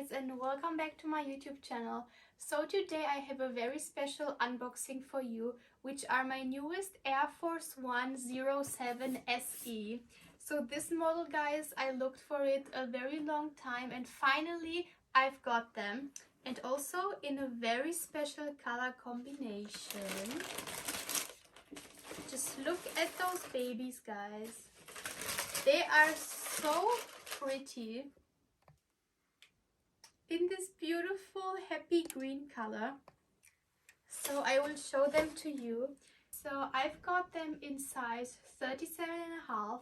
guys, and welcome back to my YouTube channel. So today I have a very special unboxing for you, which are my newest Air Force One 07 SE. So this model, guys, I looked for it a very long time and finally I've got them, and also in a very special color combination. Just look at those babies, guys. They are so pretty in this beautiful happy green color. So I will show them to you. So I've got them in size 37.5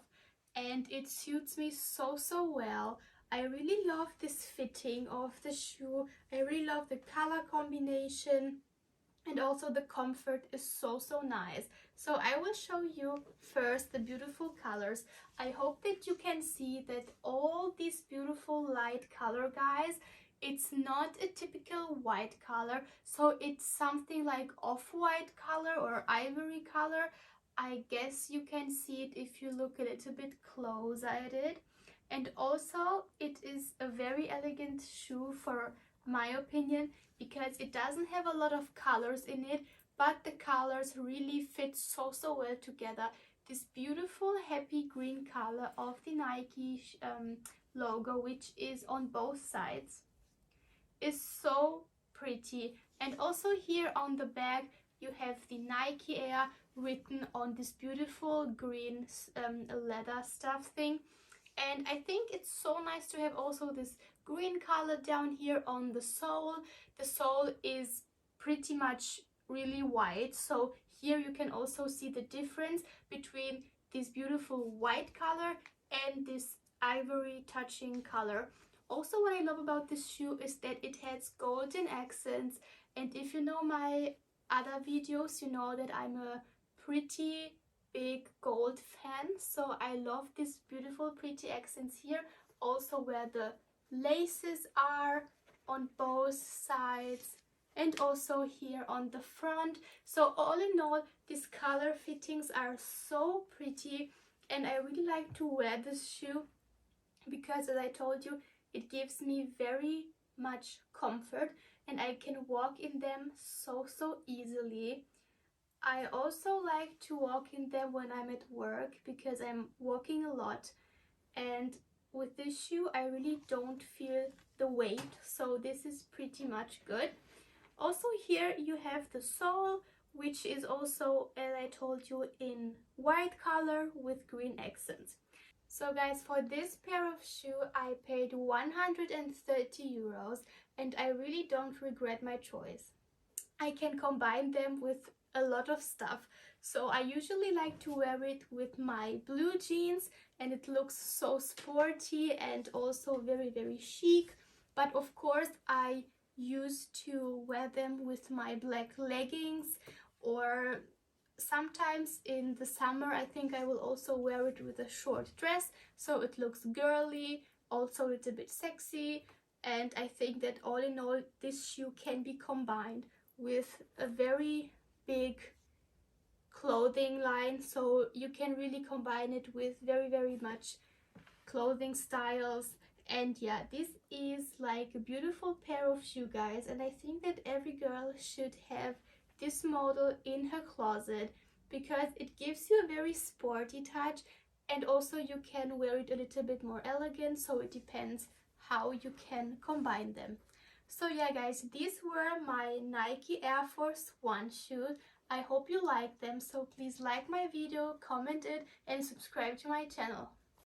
and it suits me so well. I really love this fitting of the shoe. I really love the color combination, and also the comfort is so nice. So I will show you first the beautiful colors. I hope that you can see that all these beautiful light color, guys, it's not a typical white color, so it's something like off-white color or ivory color. I guess you can see it if you look a little bit closer at it. And also it is a very elegant shoe for my opinion, because it doesn't have a lot of colors in it, but the colors really fit so well together. This beautiful happy green color of the Nike logo, which is on both sides, is so pretty. And also here on the back you have the Nike Air written on this beautiful green leather stuff thing. And I think it's so nice to have also this green color down here on the sole. The sole is pretty much really white, so here you can also see the difference between this beautiful white color and this ivory touching color. Also, what I love about this shoe is that it has golden accents, and if you know my other videos, you know that I'm a pretty big gold fan, so I love these beautiful pretty accents here, also where the laces are on both sides and also here on the front. So all in all, these color fittings are so pretty, and I really like to wear this shoe because, as I told you, it gives me very much comfort and I can walk in them so easily. I also like to walk in them when I'm at work because I'm walking a lot, and with this shoe I really don't feel the weight, so this is pretty much good. Also here you have the sole, which is also, as I told you, in white color with green accents. So guys, for this pair of shoe I paid 130 euros and I really don't regret my choice. I can combine them with a lot of stuff. So I usually like to wear it with my blue jeans and it looks so sporty and also very chic. But of course I used to wear them with my black leggings, or sometimes in the summer I think I will also wear it with a short dress, so it looks girly, also it's a bit sexy. And I think that all in all this shoe can be combined with a very big clothing line, so you can really combine it with very much clothing styles. And yeah, this is like a beautiful pair of shoe, guys, and I think that every girl should have this model in her closet because it gives you a very sporty touch, and also you can wear it a little bit more elegant, so it depends how you can combine them. So yeah guys, these were my Nike Air Force One shoes. I hope you liked them, so please like my video, comment it and subscribe to my channel.